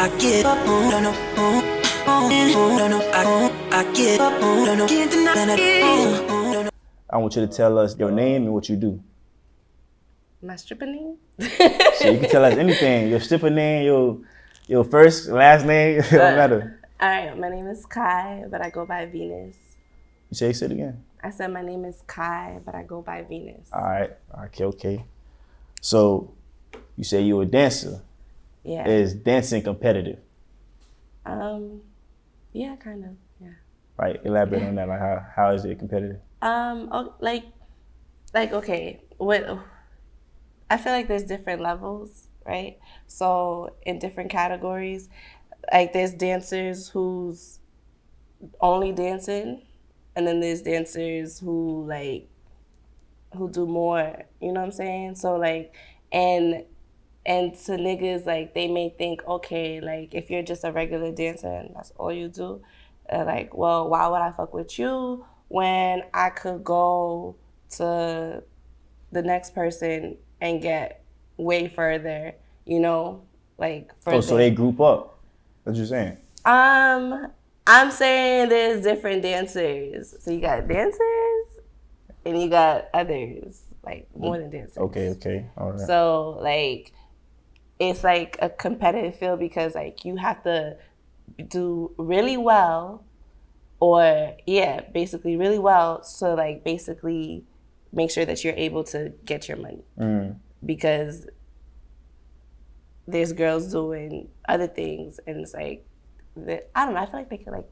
I get up, no, no, no, no, I get up, no, no, can't deny that. I want you to tell us your name and what you do. My stripper name? So you can tell us anything. Your stripper name, your first, last name, it don't matter. All right, my name is Kai, but I go by Venus. You say it again? I said my name is Kai, but I go by Venus. All right. Okay. So you say you're a dancer. Yeah. Is dancing competitive? Yeah, kind of. Yeah. Right. Elaborate on that. Like how is it competitive? Like okay. What? I feel like there's different levels, right? So in different categories, like there's dancers who's only dancing, and then there's dancers who do more. You know what I'm saying? So like, and to niggas, like, they may think, okay, like, if you're just a regular dancer and that's all you do, like, well, why would I fuck with you when I could go to the next person and get way further, you know, like, further. Oh, so they group up. That's what you're saying? I'm saying there's different dancers. So you got dancers and you got others, like, more than dancers. Okay. All right. So, like, it's like a competitive field because like you have to do really well basically really well to like basically make sure that you're able to get your money. Because there's girls doing other things and it's like, I don't know, I feel like they could like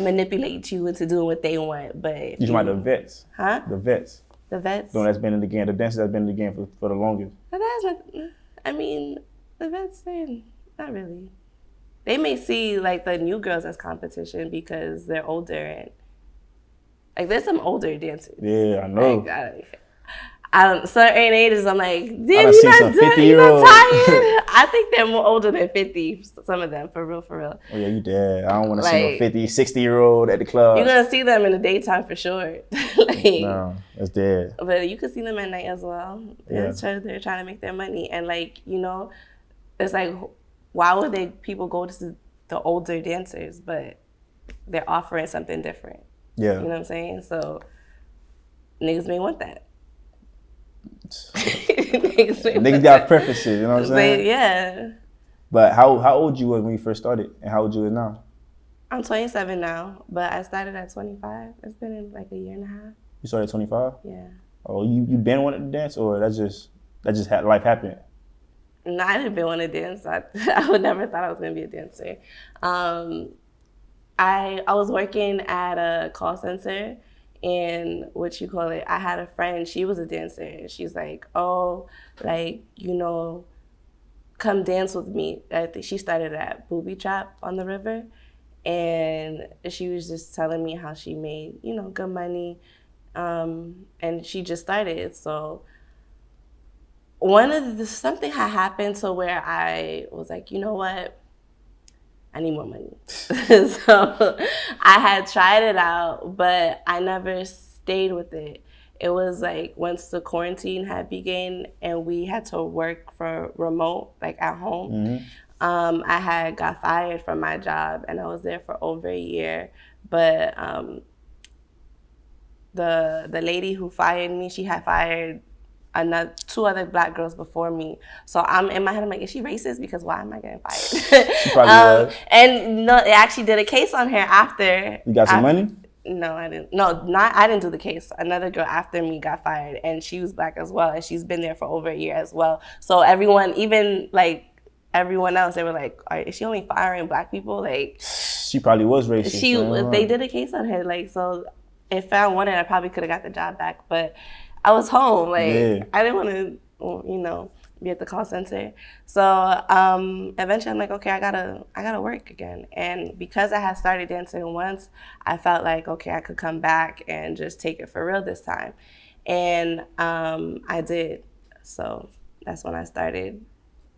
manipulate you into doing what they want, but... You talking about the vets? Huh? The vets. The vets? The one that's been in the game, the dancers that's been in the game for the longest. But that's not... I mean, the vets, not really. They may see like the new girls as competition because they're older and like there's some older dancers. Yeah, I know. Like, I don't certain ages. I'm like, damn, you're not tired. I think they're more older than 50. Some of them, for real. Oh yeah, you dead. I don't want to see no 50, 60-year-old at the club. You're gonna see them in the daytime for sure. No, that's dead. But you could see them at night as well. Yeah. They're trying to make their money, and like, you know, it's like, why would people go to the older dancers, but they're offering something different? Yeah. You know what I'm saying? So niggas may want that. niggas got preferences, you know what I'm saying? Yeah. But how old you were when you first started, and how old you are now? I'm 27 now, but I started at 25. It's been in like a year and a half. You started at 25? Yeah. Oh, you been wanting to dance, or that just had life happened? No, I didn't been want to dance. I would never thought I was gonna be a dancer. I was working at a call center, and I had a friend, she was a dancer, and she's like, oh, like, you know, come dance with me. I think she started at Booby Trap on the river, and she was just telling me how she made, you know, good money, and she just started. So something had happened to where I was like, you know what? I need more money. So I had tried it out, but I never stayed with it. It was like once the quarantine had begun and we had to work for remote, like at home, I had got fired from my job and I was there for over a year. But the lady who fired me, she had fired two other black girls before me. So I'm in my head, I'm like, is she racist? Because why am I getting fired? She probably was. And no, they actually did a case on her after. You got some money? No, I didn't. I didn't do the case. Another girl after me got fired, and she was black as well, and she's been there for over a year as well. So everyone, even like everyone else, they were like, is she only firing black people? Like, she probably was racist. They did a case on her, like, so if I wanted, I probably could have got the job back, but I was home. Like, yeah. I didn't want to, you know, be at the call center. So eventually I'm like, okay, I gotta work again. And because I had started dancing once, I felt like, okay, I could come back and just take it for real this time. And I did. So that's when I started.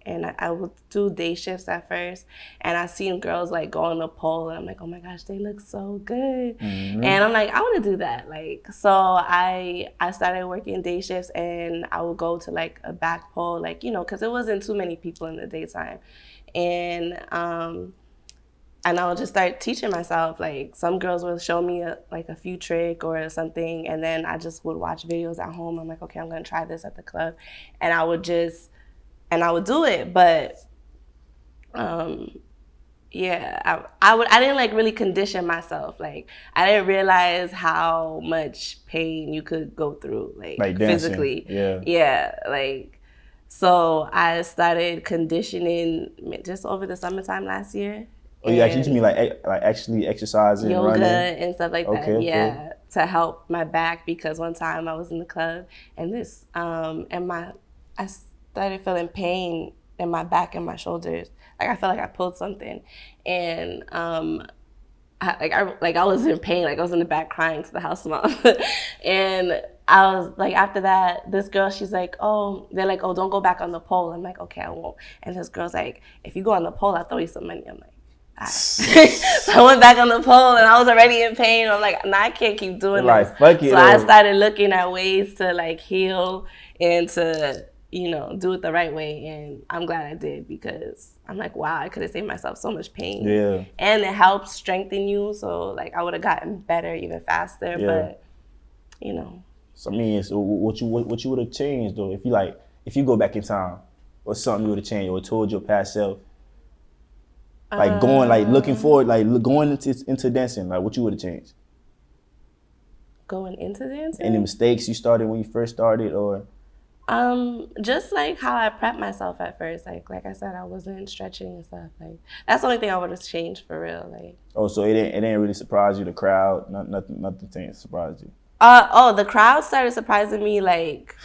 and I would do day shifts at first, and I seen girls like go on the pole, and I'm like, oh my gosh, they look so good, and I'm like, I want to do that. Like, so I started working day shifts, and I would go to like a back pole, like, you know, because it wasn't too many people in the daytime, and I would just start teaching myself. Like, some girls would show me a few trick or something, and then I just would watch videos at home. I'm like, okay, I'm gonna try this at the club, and I would do it. But yeah, I didn't like really condition myself. Like, I didn't realize how much pain you could go through, like dancing. Physically. Yeah, like. So I started conditioning just over the summertime last year. Oh, you actually mean like actually exercising, yoga, running, and stuff like that. Okay. Yeah, to help my back, because one time I was in the club and I started feeling pain in my back and my shoulders. Like, I felt like I pulled something, and I was in pain. Like, I was in the back crying to the house mom, and I was like, after that, this girl, she's like, they're like, don't go back on the pole. I'm like, okay, I won't. And this girl's like, if you go on the pole, I'll throw you some money. I'm like, all right. So I went back on the pole, and I was already in pain. I'm like, nah, I can't keep doing this. Fuck it, so I started looking at ways to like heal and to, you know, do it the right way. And I'm glad I did, because I'm like, wow, I could have saved myself so much pain. Yeah. And it helps strengthen you. So like, I would have gotten better even faster. Yeah. But, you know. So I mean, so what you would have changed though, if you go back in time, what's something you would have changed or told your past self? Like going, like looking forward, like going into dancing, like what you would have changed? Going into dancing? Any mistakes you started when you first started, or? Just like how I prepped myself at first. Like I said, I wasn't stretching and stuff. Like, that's the only thing I would have changed for real. Like. Oh, so it didn't really surprise you, the crowd? Nothing surprised you? The crowd started surprising me, like,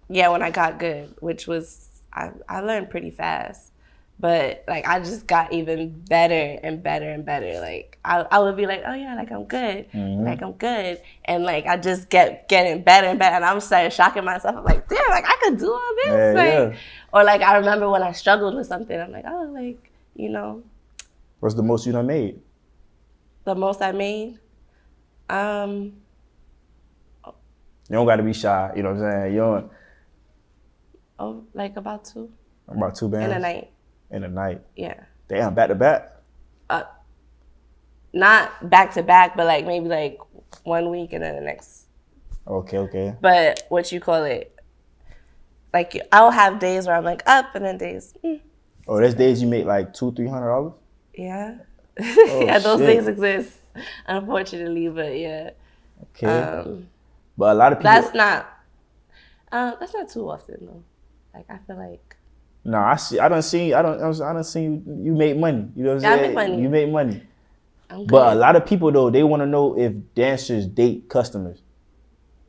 yeah, when I got good, which was, I learned pretty fast. But, like, I just got even better and better and better. Like, I would be like, oh, yeah, like, I'm good. Mm-hmm. Like, I'm good. And, like, I just getting better and better. And I started shocking myself. I'm like, damn, like, I could do all this. Yeah, like, yeah. Or, like, I remember when I struggled with something. I'm like, oh, like, you know. What's the most you done made? The most I made? You don't got to be shy. You know what I'm saying? You don't. Oh, like about 2. About 2 bands? In a night. In a night. Yeah. Damn, back to back? Not back to back, but like maybe like 1 week and then the next. Okay. But what you call it? Like, I'll have days where I'm like up, and then days. Oh, there's days you make like $200-$300? Yeah. Oh, yeah, those shit. days exist, unfortunately, but yeah. Okay. But a lot of people. That's not too often though. Like, I feel like. No, I don't see you make money. You know what I'm saying? I make money. You make money. I'm But good. a lot of people though, they want to know if dancers date customers.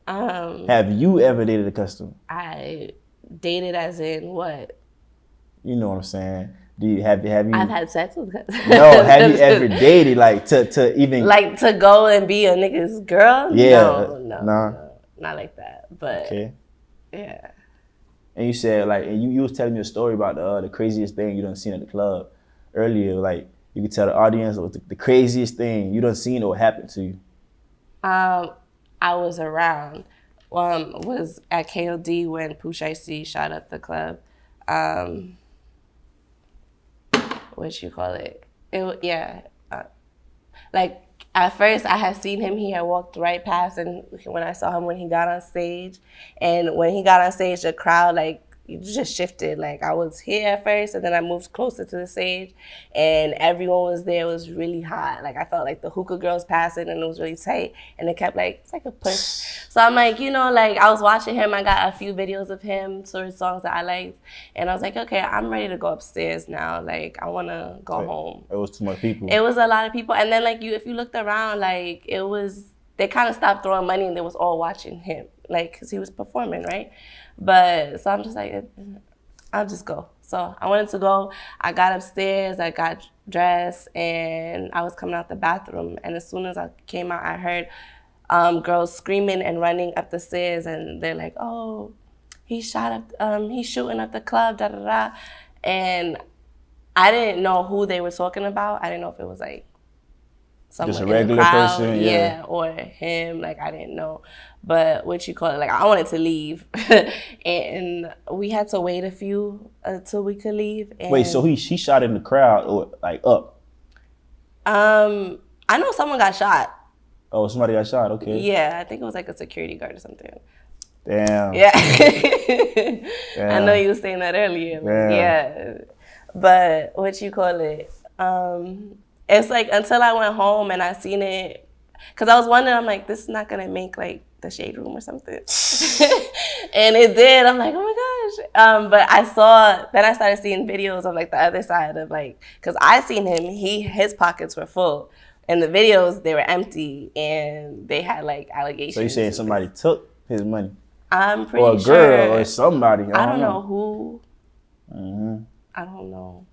Have you ever dated a customer? I dated as in what? You know what I'm saying? Do you have you? I've had sex with customers. No, have you ever dated like to even like to go and be a nigga's girl? Yeah, No, not like that. But okay. Yeah. And you said like, and you was telling me a story about the craziest thing you done seen at the club earlier. Like, you could tell the audience what the craziest thing you done seen or happened to you. I was around. Was at KOD when Pooh Shiesty shot up the club. What you call it? Like, at first I had seen him, he had walked right past, and when I saw him when he got on stage, and when he got on stage, the crowd, like, it just shifted. Like, I was here at first, and then I moved closer to the stage, and everyone was there. It was really hot. Like, I felt like the hookah girls passing, and it was really tight, and it kept, like, it's like a push. So I'm like, you know, like, I was watching him. I got a few videos of him, sort of songs that I liked, and I was like, okay, I'm ready to go upstairs now. Like, I want to go home. It was too much people. It was a lot of people, and then, like, if you looked around, like, they kind of stopped throwing money, and they was all watching him, like, because he was performing, right? But, so I'm just like, I'll just go. So I wanted to go. I got upstairs, I got dressed, and I was coming out the bathroom. And as soon as I came out, I heard girls screaming and running up the stairs, and they're like, oh, he's shooting up the club, da da da. And I didn't know who they were talking about. I didn't know if it was like someone Just a in the regular crowd, person, yeah. or him. Like, I didn't know. But what you call it? Like, I wanted to leave, and we had to wait a few until we could leave. And, Wait, so he shot in the crowd or like up? I know someone got shot. Oh, somebody got shot. Okay. Yeah, I think it was like a security guard or something. Damn. Yeah. Damn. I know you were saying that earlier. Damn. Yeah. But what you call it? It's like until I went home and I seen it, because I was wondering, I'm like, this is not gonna make like the Shade Room or something. And it did. I'm like, oh my gosh. But then I started seeing videos of like the other side of like, because I seen him, his pockets were full. In the videos, they were empty and they had like allegations. So you saying somebody took his money? I'm pretty Or a sure. girl or somebody. I don't know who. Mm-hmm. I don't know.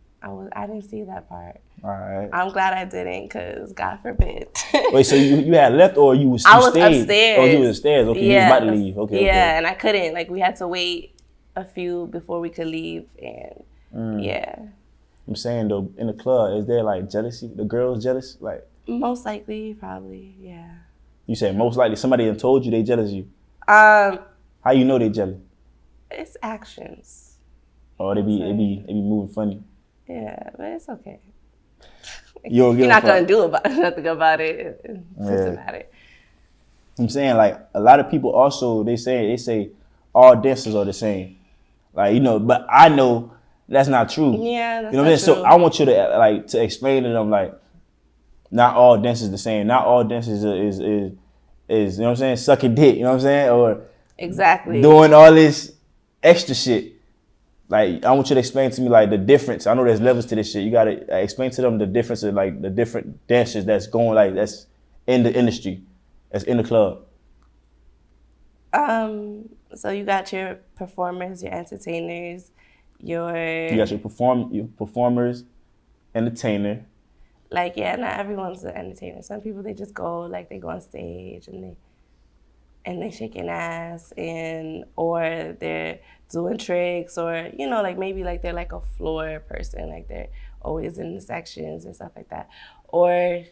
I didn't see that part. All right. I'm glad I didn't, because God forbid. Wait, so you had left or you I was stayed? upstairs. Oh, you was upstairs. Okay, you was about to leave. Okay, yeah, okay. and I couldn't. Like, we had to wait a few before we could leave, and yeah. I'm saying though, in the club, is there like jealousy? The girls jealous? Like, Most likely, probably, yeah. you said most likely somebody done told you they jealous of you. Um, How you know they jealous? it's actions. Or they be moving funny. Yeah, but it's okay. You don't give You're a not fuck. gonna do nothing about it. It's Yeah. systematic. I'm saying like a lot of people also they say all dancers are the same. Like, you know, but I know that's not true. Yeah, that's you know what I'm saying? So I want you to explain to them like not all dancers the same. Not all dancers is you know what I'm saying, sucking dick, you know what I'm saying? Or exactly doing all this extra shit. Like, I want you to explain to me like the difference. I know there's levels to this shit. You gotta explain to them the difference of like the different dancers that's going like that's in the industry, that's in the club. So you got your performers, your entertainers, You got your performers, entertainer. like, yeah, not everyone's an entertainer. Some people, they just go, like, they go on stage and they shaking ass, or they're doing tricks, or, you know, like maybe like they're like a floor person, like they're always in the sections and stuff like that. Or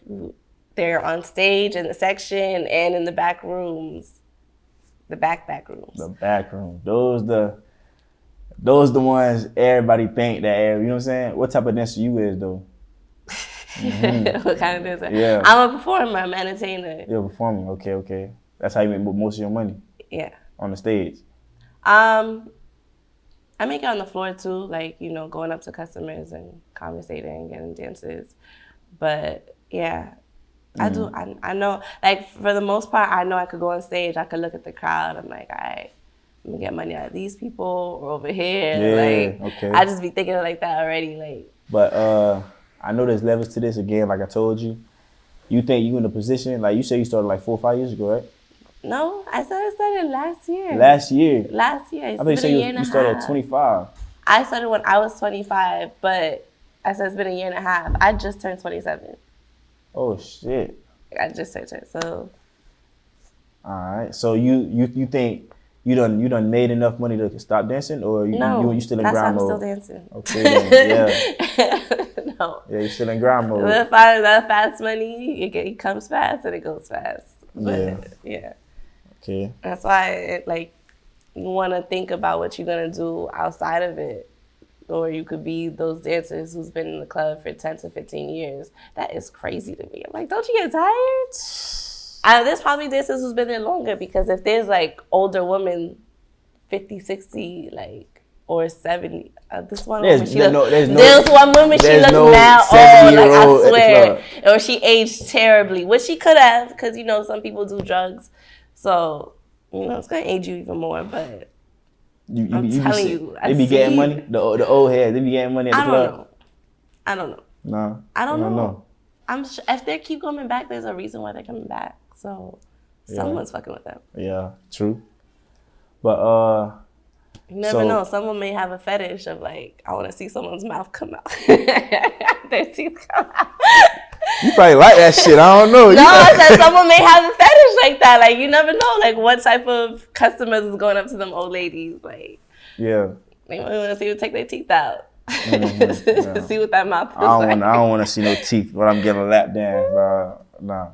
they're on stage in the section and in the back rooms, the back rooms. The back room. Those the ones everybody think that, you know what I'm saying? What type of dancer you is though? What kind of dancer? Yeah. I'm a performer, I'm an entertainer. You're performing. Okay. That's how you make most of your money Yeah. on the stage. I make it on the floor too, like, you know, going up to customers and conversating and getting dances. But yeah, I do. I know, like, for the most part, I know I could go on stage, I could look at the crowd, I'm like, all right, I'm gonna get money out of these people or over here. Yeah, like, okay. I just be thinking like that already. Like, But I know there's levels to this. Again, like I told you, you think you in a position, like you say you started like 4 or 5 years ago, right? no, I started last year. Last year. Last year. I thought you said you started at 25. I started when I was 25, but I said it's been a year and a half. I just turned 27. Oh shit. I just turned it. So All right. So you think you done made enough money to stop dancing, or you still in that's why grind I'm mode? still dancing. Okay. Then, yeah. No. Yeah, you still in grind mode. The fast money, it comes fast and it goes fast. But yeah. Okay. That's why you want to think about what you're going to do outside of it. Or you could be those dancers who's been in the club for 10 to 15 years. That is crazy to me. I'm like, don't you get tired? There's probably dancers who's been there longer, because if there's like older women, 50, 60, like, or 70. This one woman, she look mad old, like, I swear. Or she aged terribly, which she could have, because, you know, some people do drugs. So, you know, it's going to age you even more, but I'm telling you. They be getting money? The old heads, they be getting money at the club? I don't know. No. I don't know. I'm sure if they keep coming back, there's a reason why they're coming back. So, someone's fucking with them. Yeah, true. But, you never know. Someone may have a fetish of, like, I want to see someone's mouth come out. Their teeth come out. You probably like that shit. I don't know. No, I said someone may have a fetish like that. Like, you never know, like, what type of customers is going up to them old ladies. Like, Yeah. they want to see who take their teeth out. Yeah. See what that mouth is I like. don't want to see no teeth, but I'm getting a lap dance, bro. Nah.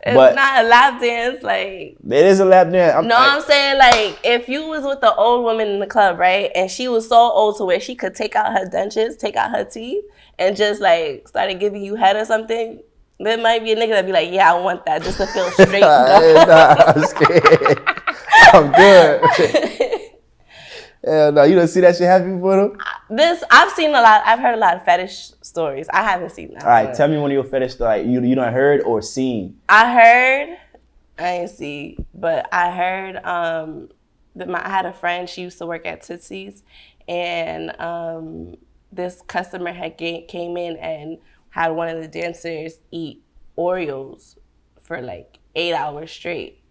It's But not a lap dance, like. it is a lap dance. I'm saying, like, if you was with the old woman in the club, right, and she was so old to where she could take out her dentures, take out her teeth, and just, like, started giving you head or something, there might be a nigga that be like, yeah, I want that just to feel straight. Nah, I'm scared. I'm good. Yeah, no, you don't see that shit happen before though? I've heard a lot of fetish stories. I haven't seen that. All right, tell me one of your fetish like you done heard or seen. I ain't see, but I heard I had a friend, she used to work at Tootsie's, and this customer had came in and had one of the dancers eat Oreos for like 8 hours straight.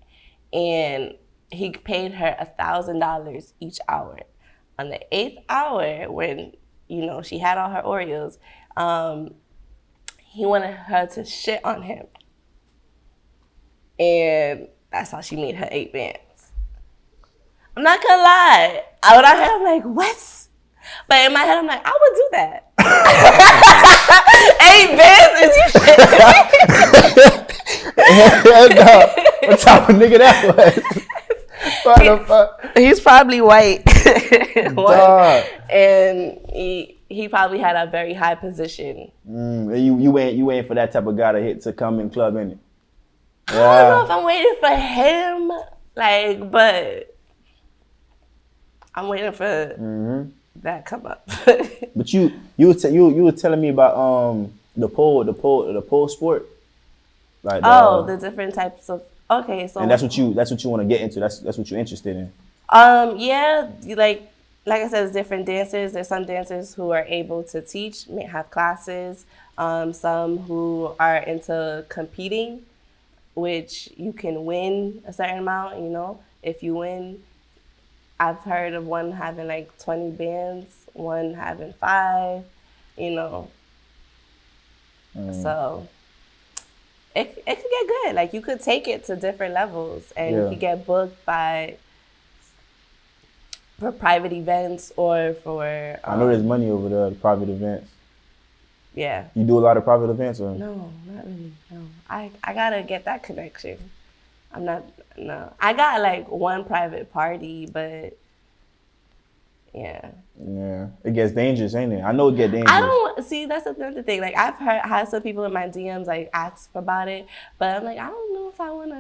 And he paid her $1,000 each hour. On the 8th hour, when, you know, she had all her Oreos, he wanted her to shit on him. And that's how she made her 8 bands. I'm not gonna lie. When I heard, I'm like, what? But in my head, I'm like, I would do that. 8 bands? Is you shit? No. What type of nigga that was? What the fuck? He's probably white. And he probably had a very high position. You waiting for that type of guy to come in club, innit? Yeah. I don't know if I'm waiting for him, like, but I'm waiting for that come up. But you were telling me about the pole sport. Like the different types of so and that's what you want to get into. That's what you're interested in. Yeah, like I said, there's different dancers. There's some dancers who are able to teach, may have classes. Some who are into competing, which you can win a certain amount. You know, if you win, I've heard of one having like 20 bands, one having 5. You know, so. It could get good. Like, you could take it to different levels, and you could get booked for private events or for. I know there's money over there, the private events. Yeah. You do a lot of private events, or? No, not really. No, I gotta get that connection. No. I got like one private party, but yeah. Yeah, it gets dangerous, ain't it? I know it gets dangerous. I don't see. That's another thing. Like, I've had some people in my DMs like ask about it, but I'm like, I don't know if I want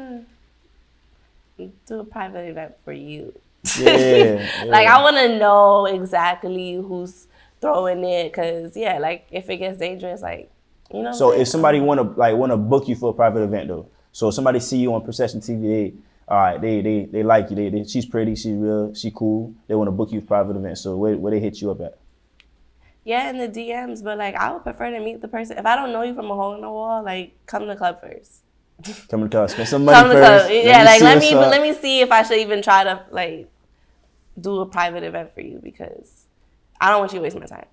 to do a private event for you. Yeah. Like, I want to know exactly who's throwing it, cause like if it gets dangerous, like, you know. So if somebody want to book you for a private event though, so if somebody see you on Procession TV, they like you. She's pretty. She's real. She cool. They want to book you for private event. So where they hit you up at? Yeah, in the DMs. But like, I would prefer to meet the person. If I don't know you from a hole in the wall, like, come to the club first. Come to the club. Spend some money first. Yeah, like let me see if I should even try to like do a private event for you, because I don't want you to waste my time.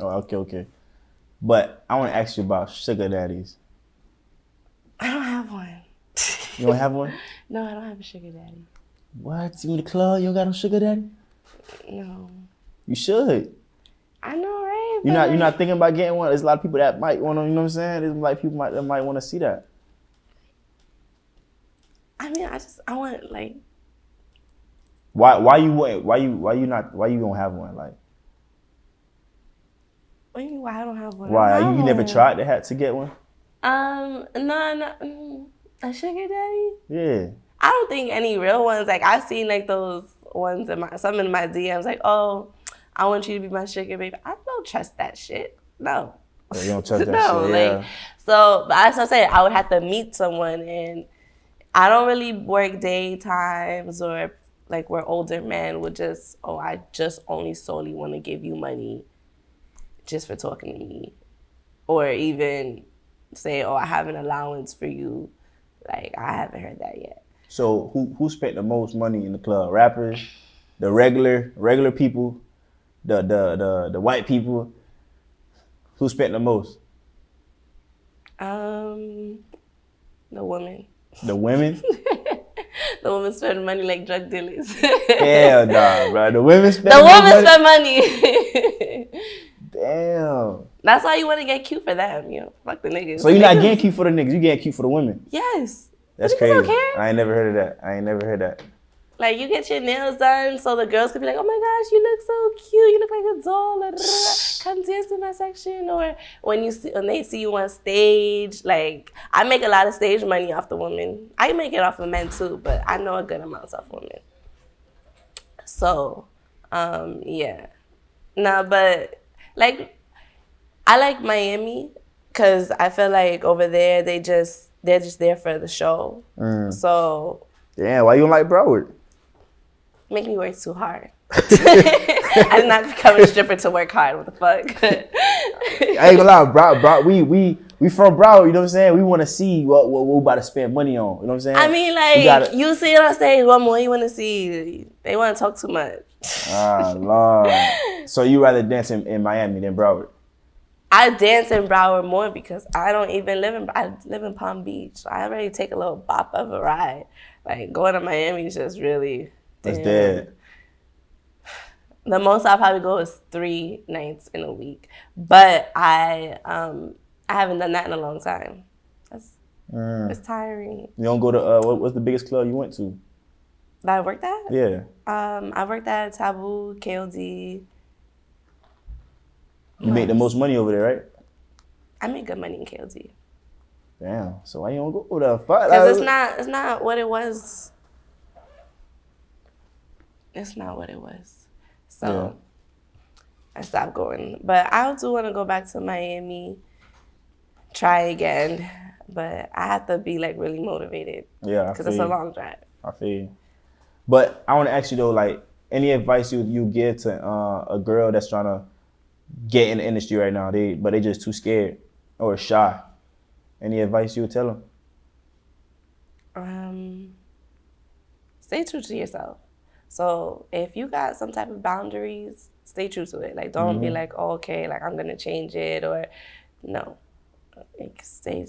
Oh, okay. But I want to ask you about sugar daddies. I don't have one. You don't have one? No, I don't have a sugar daddy. What? You in the club? You don't got no sugar daddy? No. You should. I know, right? You're not thinking about getting one. There's a lot of people that might want to. You know what I'm saying? There's like people that might want to see that. I mean, I want like. Why you don't have one? Like. What do you mean? Why I don't have one? Why you never tried to get one? No. A sugar daddy? Yeah. I don't think any real ones. Like, I've seen like those ones some in my DMs, like, oh, I want you to be my sugar baby. I don't trust that shit. No. Oh, you don't trust that no, shit. Like, so, but as I said, I would have to meet someone, and I don't really work daytimes, or like where older men would just, I just only solely want to give you money just for talking to me, or even say, I have an allowance for you. Like, I haven't heard that yet. So who spent the most money in the club? Rappers, the regular people, the white people. Who spent the most? The women. The women? The women spend money like drug dealers. Hell nah, bro. The women spend The women money. spend money. Damn. That's why you want to get cute for them, you know. Fuck the niggas. So you're not getting cute for the niggas, you getting cute for the women. Yes. That's The niggas crazy. don't care. I ain't never heard of that. Like, you get your nails done so the girls could be like, oh my gosh, you look so cute. You look like a doll. Come dance in my section. Or when they see you on stage, like, I make a lot of stage money off the women. I make it off of men too, but I know a good amount off women. So, yeah. No, but, like, I like Miami because I feel like over there, they're just there for the show. So. Damn, why you don't like Broward? Make me work too hard. I did not become a stripper to work hard. What the fuck? I ain't gonna lie, Broward, we from Broward, you know what I'm saying? We want to see what we about to spend money on, you know what I'm saying? I mean, like, you see it on stage, what more you want to see? They want to talk too much. Ah, Lord. So you rather dance in Miami than Broward? I dance in Broward more because I don't even I live in Palm Beach. So I already take a little bop of a ride. Like, going to Miami is just really... That's dead. The most I'll probably go is 3 nights in a week. But I haven't done that in a long time. It's tiring. You don't go to, what's the biggest club you went to? That I worked at? Yeah. I worked at Taboo, KOD. You make the most money over there, right? I make good money in KOD. Damn. So why you don't go there? Because it's not what it was. It's not what it was. So I stopped going. But I do want to go back to Miami, try again. But I have to be, like, really motivated. Yeah, because it's a long drive. I feel you. But I want to ask you, though, like, any advice you give to a girl that's trying to get in the industry right now, but they just too scared or shy? Any advice you would tell them? Stay true to yourself. So if you got some type of boundaries, stay true to it. Like, don't be like, oh, okay, like, I'm going to change it, or no. Like, stay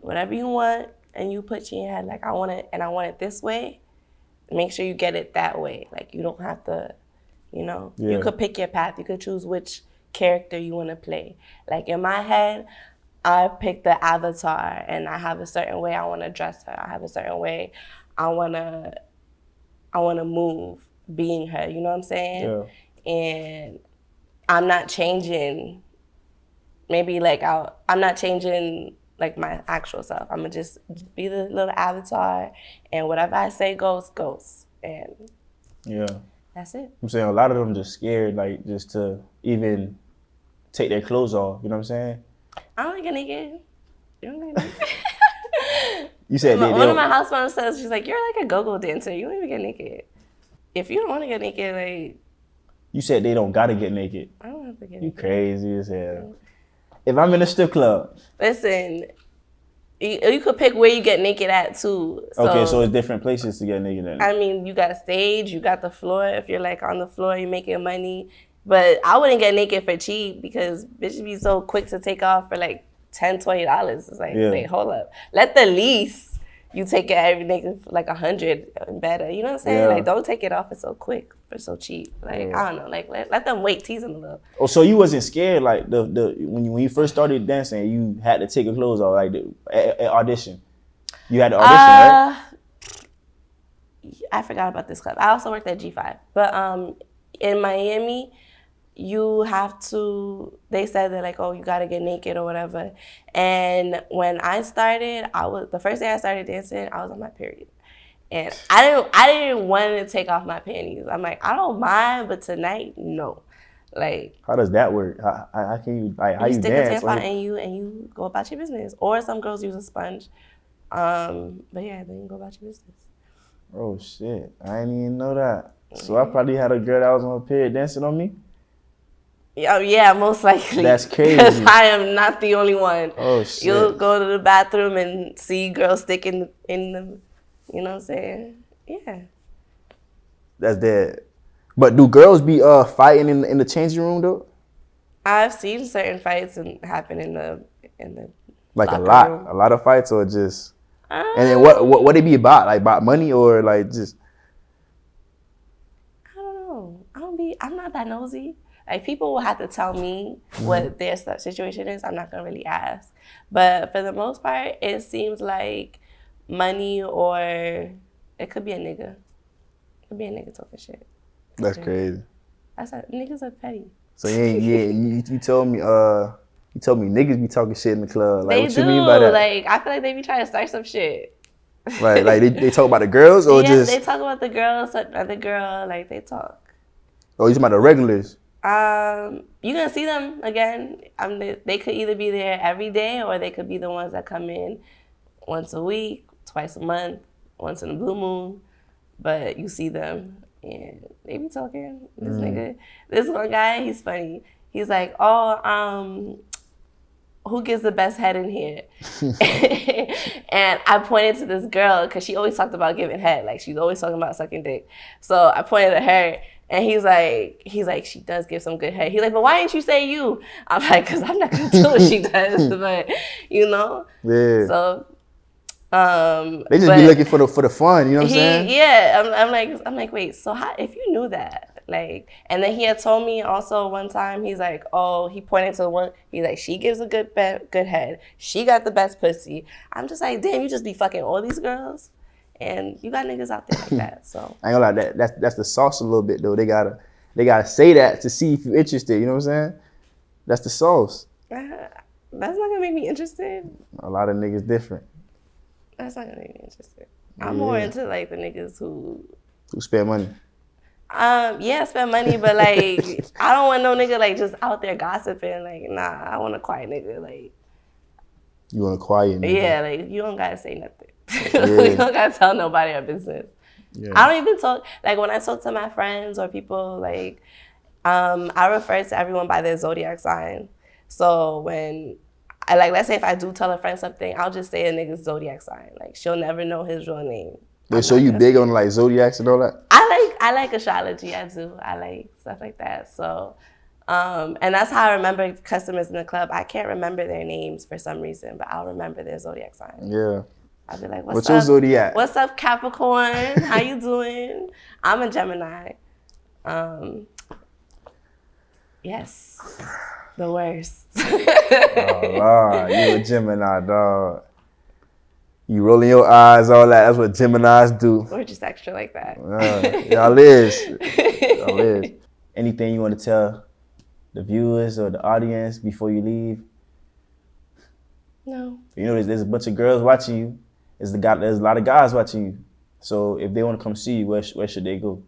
whatever you want, and you put in your head, like, I want it, and I want it this way. Make sure you get it that way. Like, you don't have to, you know. Yeah. You could pick your path. You could choose which character you want to play. Like, in my head, I picked the avatar, and I have a certain way I want to dress her. I have a certain way I want to move being her, you know what I'm saying? Yeah. And I'm not changing, maybe, like, I'm not changing, like, my actual self. I'm going to just be the little avatar, and whatever I say goes. And that's it. I'm saying a lot of them just scared, like, just to even take their clothes off, you know what I'm saying? I don't get naked. You don't get naked. You said one of my house moms says, she's like, you're like a go-go dancer. You don't even get naked. If you don't want to get naked, like... You said they don't got to get naked. I don't have to get naked. You crazy as hell. If I'm in a strip club... Listen, you could pick where you get naked at, too. So, okay, so it's different places to get naked at. I mean, you got a stage, you got the floor. If you're, like, on the floor, you're making money. But I wouldn't get naked for cheap because bitches be so quick to take off for, like, $10, $20. It's like, wait, hold up. Let the lease you take it every naked for like $100 and better. You know what I'm saying? Yeah. Like, don't take it off for so quick, for so cheap. Like, I don't know. Like, let them wait, tease them a little. Oh, so you wasn't scared, like, when you first started dancing, you had to take your clothes off, like, at audition. You had to audition, right? I forgot about this club. I also worked at G5. But in Miami, you have to, they said that, like, oh, you got to get naked or whatever. And when I started, the first day I started dancing, I was on my period. And I didn't want to take off my panties. I'm like, I don't mind, but tonight, no. Like, how does that work? How can you, like, how you stick dance? a tampon and you go about your business. Or some girls use a sponge. But yeah, then you go about your business. Oh, shit. I didn't even know that. So I probably had a girl that was on her period dancing on me? Yeah, most likely. That's crazy. Because I am not the only one. Oh, shit. You'll go to the bathroom and see girls sticking in the, you know what I'm saying? Yeah. That's dead. But do girls be fighting in the changing room, though? I've seen certain fights happen in the Like locker room. a lot of fights, or just. And then what it be about? Like about money, or like just. I don't know. I'm not that nosy. Like, people will have to tell me what their situation is. I'm not gonna really ask. But for the most part, it seems like money, or it could be a nigga. It could be a nigga talking shit. That's crazy. Niggas are petty. So you told me niggas be talking shit in the club. Like, They what do. you mean by that? Like, I feel like they be trying to start some shit. Like they talk about the girls, or yeah, just. they talk about the girls, another girl. Like, they talk. Oh, you talking about the regulars? You gonna see them again. They could either be there every day, or they could be the ones that come in once a week, twice a month, once in a blue moon. But you see them, and they be talking. This nigga, this one guy, he's funny. He's like, oh, who gives the best head in here? And I pointed to this girl because she always talked about giving head. Like, she's always talking about sucking dick. So I pointed at her. And he's like, she does give some good head. He's like, but why didn't you say you? I'm like, because I'm not going to do what she does. But, you know? Yeah. So, they just be looking for the fun, you know what I'm saying? Yeah. I'm like, wait, so how, if you knew that, like, and then he had told me also one time, he's like, oh, he pointed to one, he's like, she gives a good head. She got the best pussy. I'm just like, damn, you just be fucking all these girls? And you got niggas out there like that, so. I ain't gonna lie, that's the sauce a little bit though. They gotta say that to see if you're interested. You know what I'm saying? That's the sauce. That's not gonna make me interested. A lot of niggas different. That's not gonna make me interested. I'm more into like the niggas who spend money. Yeah, spend money, but like I don't want no nigga like just out there gossiping. Like, nah, I want a quiet nigga. Like, you want a quiet nigga? Yeah, like you don't gotta say nothing. Yeah. You don't gotta tell nobody our business. Yeah. I don't even talk, like when I talk to my friends or people, like I refer to everyone by their zodiac sign. So when I let's say if I do tell a friend something, I'll just say a nigga's zodiac sign. Like, she'll never know his real name. Wait, so you big on like zodiacs and all that? I like astrology. I do. I like stuff like that. So, and that's how I remember customers in the club. I can't remember their names for some reason, but I'll remember their zodiac sign. Yeah. I'll be like, what's your zodiac? What's up, Capricorn? How you doing? I'm a Gemini. Yes. The worst. Oh, Lord. You a Gemini, dog. You rolling your eyes, all that. That's what Geminis do. We're just extra like that. Y'all is. Y'all is. Anything you want to tell the viewers or the audience before you leave? No. You know, there's a bunch of girls watching you. There's a lot of guys watching you. So if they want to come see you, where should they go?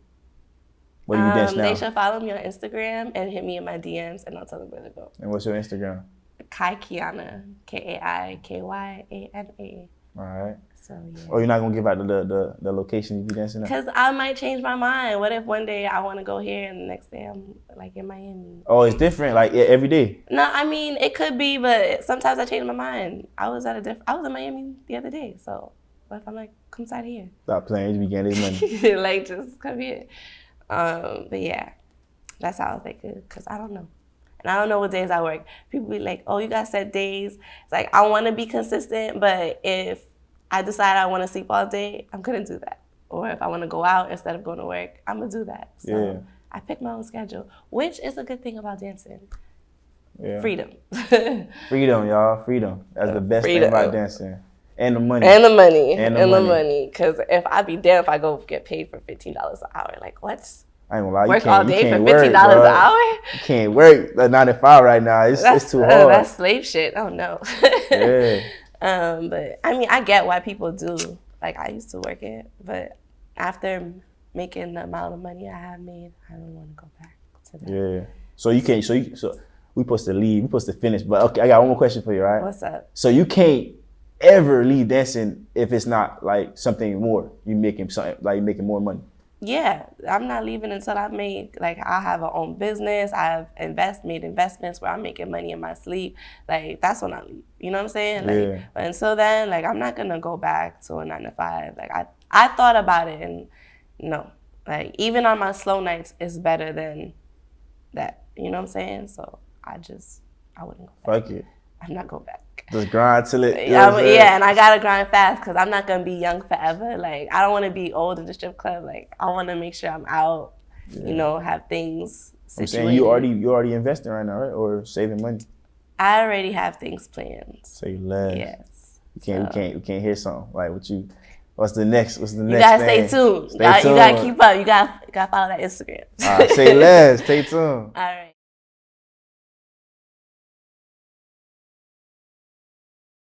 Where do you dance now? They should follow me on Instagram and hit me in my DMs, and I'll tell them where to go. And what's your Instagram? Kai Kiana, Kaikyana. All right. So yeah. Oh, you're not gonna give out the location you be dancing at? Because I might change my mind. What if one day I want to go here and the next day I'm like in Miami? Oh, it's different, like every day. No, I mean it could be, but sometimes I change my mind. I was in Miami the other day, so what if I'm like, come inside here? Stop playing, you be getting this money. Like, just come here. But yeah, that's how I think it, because I don't know. And I don't know what days I work. People be like, oh, you got set days. It's like, I want to be consistent, but if I decide I want to sleep all day, I'm going to do that. Or if I want to go out instead of going to work, I'm going to do that. So yeah. I pick my own schedule, which is a good thing about dancing. Yeah. Freedom. Freedom, y'all. Freedom. That's the best thing about dancing. And the money. And the money. And the money. Because if I be damn if I go get paid for $15 an hour. Like, what? I ain't gonna lie. Work all day for $15 an hour? You can't work 9 to 5 right now. It's too hard. That's slave shit. Oh, no. Yeah. But, I mean, I get why people do. Like, I used to work it. But after making the amount of money I have made, I don't want to go back to that. Yeah. So you can't, so we supposed to leave. We supposed to finish. But, okay, I got one more question for you, right? What's up? So you can't ever leave dancing if it's not, like, something more. You making something, like, making more money. Yeah, I'm not leaving until I've made, like, I have an own business. I've made investments where I'm making money in my sleep. Like, that's when I leave. You know what I'm saying? Like, yeah. But until then, like, I'm not going to go back to a 9 to 5. Like, I thought about it, and no. Like, even on my slow nights, it's better than that. You know what I'm saying? So I wouldn't go back. Fuck it. I'm not going back. Just grind till it. Yeah, and I gotta grind fast because I'm not gonna be young forever. Like, I don't want to be old in the strip club. Like, I want to make sure I'm out. You know, have things situated. I'm saying you already investing right now, right? Or saving money. I already have things planned. Say less. Yes. We can't hear something like what you. What's the next? What's the next? You gotta thing? stay tuned. Stay tuned. You gotta keep up. You gotta follow that Instagram. Say less. Stay tuned. All right.